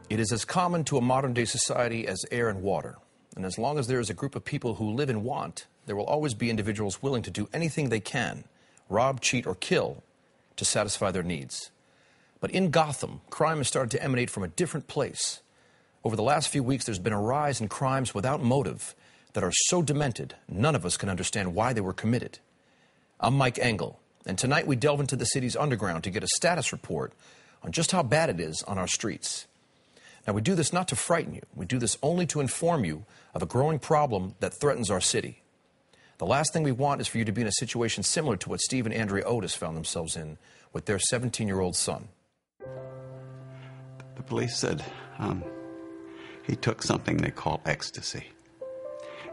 It is as common to a modern-day society as air and water. And as long as there is a group of people who live in want, there will always be individuals willing to do anything they can, rob, cheat, or kill, to satisfy their needs. But in Gotham, crime has started to emanate from a different place. Over the last few weeks, there's been a rise in crimes without motive that are so demented, none of us can understand why they were committed. I'm Mike Engel, and tonight we delve into the city's underground to get a status report on just how bad it is on our streets. Now, we do this not to frighten you. We do this only to inform you of a growing problem that threatens our city. The last thing we want is for you to be in a situation similar to what Steve and Andrea Otis found themselves in with their 17-year-old son. The police said he took something they call ecstasy.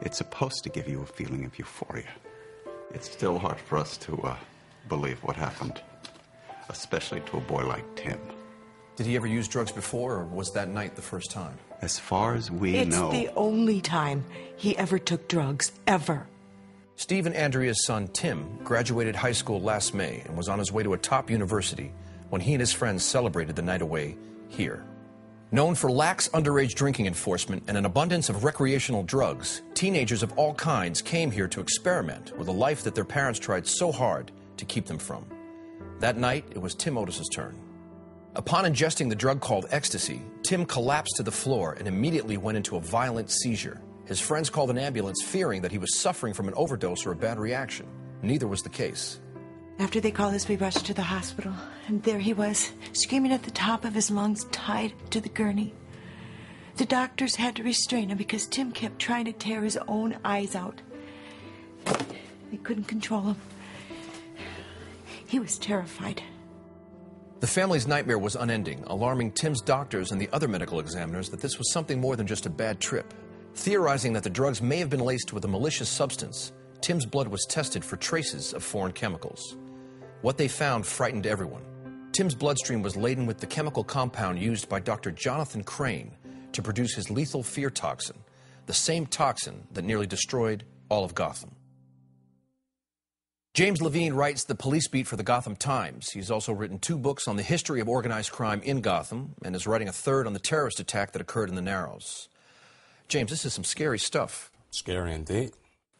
It's supposed to give you a feeling of euphoria. It's still hard for us to believe what happened, especially to a boy like Tim. Did he ever use drugs before, or was that night the first time? As far as we know... It's the only time he ever took drugs, ever. Steve and Andrea's son, Tim, graduated high school last May and was on his way to a top university when he and his friends celebrated the night away here. Known for lax underage drinking enforcement and an abundance of recreational drugs, teenagers of all kinds came here to experiment with a life that their parents tried so hard to keep them from. That night, it was Tim Otis's turn. Upon ingesting the drug called ecstasy, Tim collapsed to the floor and immediately went into a violent seizure. His friends called an ambulance, fearing that he was suffering from an overdose or a bad reaction. Neither was the case. After they called us, we rushed to the hospital, and there he was, screaming at the top of his lungs, tied to the gurney. The doctors had to restrain him because Tim kept trying to tear his own eyes out. They couldn't control him. He was terrified. The family's nightmare was unending, alarming Tim's doctors and the other medical examiners that this was something more than just a bad trip. Theorizing that the drugs may have been laced with a malicious substance, Tim's blood was tested for traces of foreign chemicals. What they found frightened everyone. Tim's bloodstream was laden with the chemical compound used by Dr. Jonathan Crane to produce his lethal fear toxin, the same toxin that nearly destroyed all of Gotham. James Levine writes the police beat for the Gotham Times. He's also written 2 books on the history of organized crime in Gotham and is writing a 3rd on the terrorist attack that occurred in the Narrows. James, this is some scary stuff. Scary indeed.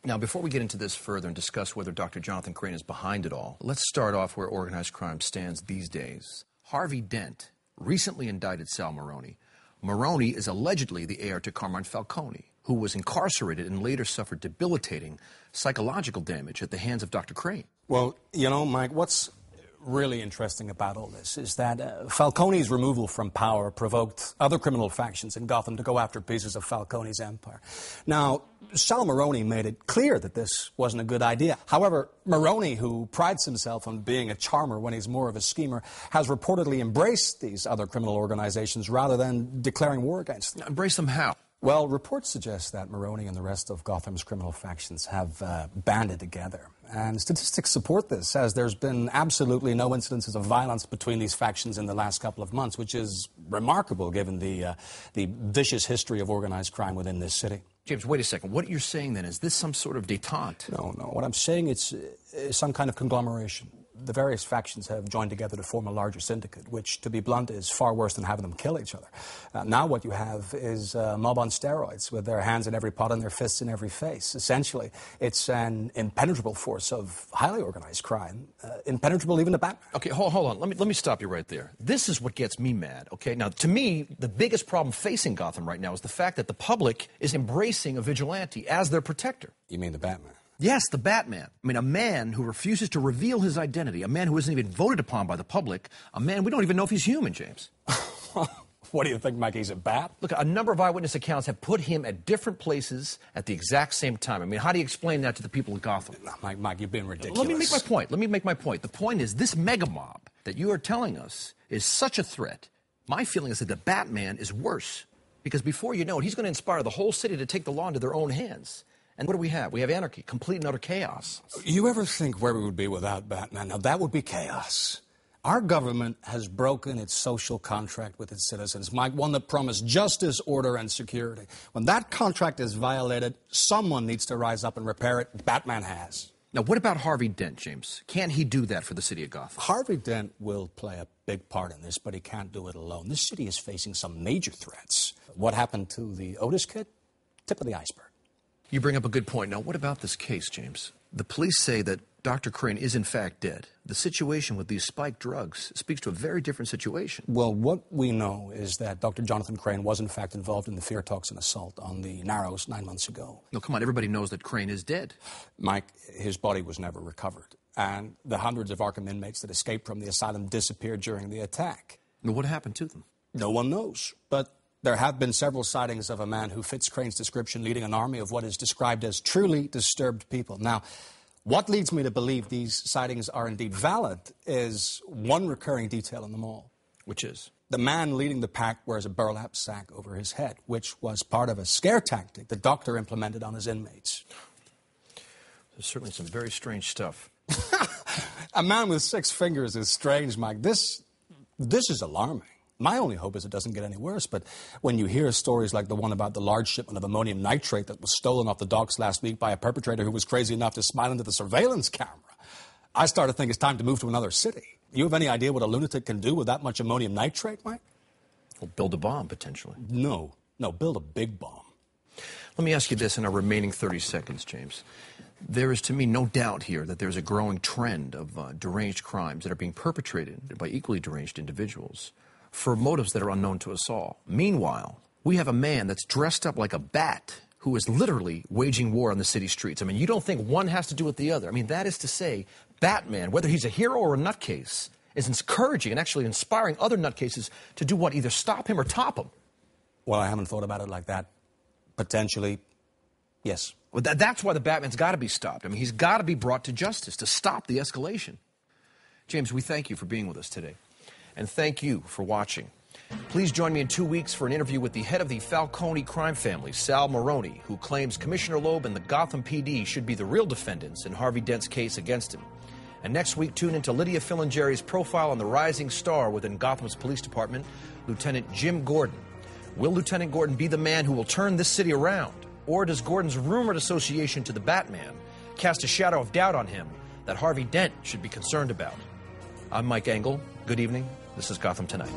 Now, before we get into this further and discuss whether Dr. Jonathan Crane is behind it all, let's start off where organized crime stands these days. Harvey Dent recently indicted Sal Maroni. Maroni is allegedly the heir to Carmine Falcone, who was incarcerated and later suffered debilitating psychological damage at the hands of Dr. Crane. Well, you know, Mike, what's really interesting about all this is that Falcone's removal from power provoked other criminal factions in Gotham to go after pieces of Falcone's empire. Now, Sal Maroni made it clear that this wasn't a good idea. However, Maroni, who prides himself on being a charmer when he's more of a schemer, has reportedly embraced these other criminal organizations rather than declaring war against them. Embrace them how? Well, reports suggest that Maroni and the rest of Gotham's criminal factions have banded together. And statistics support this, as there's been absolutely no incidences of violence between these factions in the last couple of months, which is remarkable given the vicious history of organized crime within this city. James, wait a second. What you're saying then, is this some sort of détente? No. What I'm saying is some kind of conglomeration. The various factions have joined together to form a larger syndicate, which, to be blunt, is far worse than having them kill each other. Now what you have is a mob on steroids, with their hands in every pot and their fists in every face. Essentially, it's an impenetrable force of highly organized crime, impenetrable even to Batman. Okay, hold on. Let me stop you right there. This is what gets me mad, okay? Now, to me, the biggest problem facing Gotham right now is the fact that the public is embracing a vigilante as their protector. You mean the Batman? Yes, the Batman. I mean, a man who refuses to reveal his identity, a man who isn't even voted upon by the public, a man we don't even know if he's human, James. What do you think, Mike? He's a bat? Look, a number of eyewitness accounts have put him at different places at the exact same time. I mean, how do you explain that to the people of Gotham? Mike, you've been ridiculous. Let me make my point. The point is, this mega mob that you are telling us is such a threat. My feeling is that the Batman is worse, because before you know it, he's going to inspire the whole city to take the law into their own hands. And what do we have? We have anarchy, complete and utter chaos. You ever think where we would be without Batman? Now, that would be chaos. Our government has broken its social contract with its citizens, Mike, one that promised justice, order, and security. When that contract is violated, someone needs to rise up and repair it. Batman has. Now, what about Harvey Dent, James? Can't he do that for the city of Gotham? Harvey Dent will play a big part in this, but he can't do it alone. This city is facing some major threats. What happened to the Otis kid? Tip of the iceberg. You bring up a good point. Now, what about this case, James? The police say that Dr. Crane is in fact dead. The situation with these spiked drugs speaks to a very different situation. Well, what we know is that Dr. Jonathan Crane was in fact involved in the fear toxin assault on the Narrows 9 months ago. No, come on, everybody knows that Crane is dead. Mike, his body was never recovered, and the hundreds of Arkham inmates that escaped from the asylum disappeared during the attack. Now, what happened to them? No one knows, but there have been several sightings of a man who fits Crane's description leading an army of what is described as truly disturbed people. Now, what leads me to believe these sightings are indeed valid is one recurring detail in them all. Which is? The man leading the pack wears a burlap sack over his head, which was part of a scare tactic the doctor implemented on his inmates. There's certainly some very strange stuff. A man with 6 fingers is strange, Mike. This is alarming. My only hope is it doesn't get any worse, but when you hear stories like the one about the large shipment of ammonium nitrate that was stolen off the docks last week by a perpetrator who was crazy enough to smile into the surveillance camera, I start to think it's time to move to another city. You have any idea what a lunatic can do with that much ammonium nitrate, Mike? Well, build a bomb, potentially. No, build a big bomb. Let me ask you this in our remaining 30 seconds, James. There is, to me, no doubt here that there's a growing trend of deranged crimes that are being perpetrated by equally deranged individuals for motives that are unknown to us all. Meanwhile, we have a man that's dressed up like a bat who is literally waging war on the city streets. I mean, you don't think one has to do with the other. I mean, that is to say, Batman, whether he's a hero or a nutcase, is encouraging and actually inspiring other nutcases to do what? Either stop him or top him. Well, I haven't thought about it like that. Potentially, yes. Well, that's why the Batman's got to be stopped. I mean, he's got to be brought to justice to stop the escalation. James, we thank you for being with us today. And thank you for watching. Please join me in 2 weeks for an interview with the head of the Falcone crime family, Sal Maroni, who claims Commissioner Loeb and the Gotham PD should be the real defendants in Harvey Dent's case against him. And next week, tune into Lydia Filingeri's profile on the rising star within Gotham's police department, Lieutenant Jim Gordon. Will Lieutenant Gordon be the man who will turn this city around? Or does Gordon's rumored association to the Batman cast a shadow of doubt on him that Harvey Dent should be concerned about? I'm Mike Engel. Good evening. This is Gotham Tonight.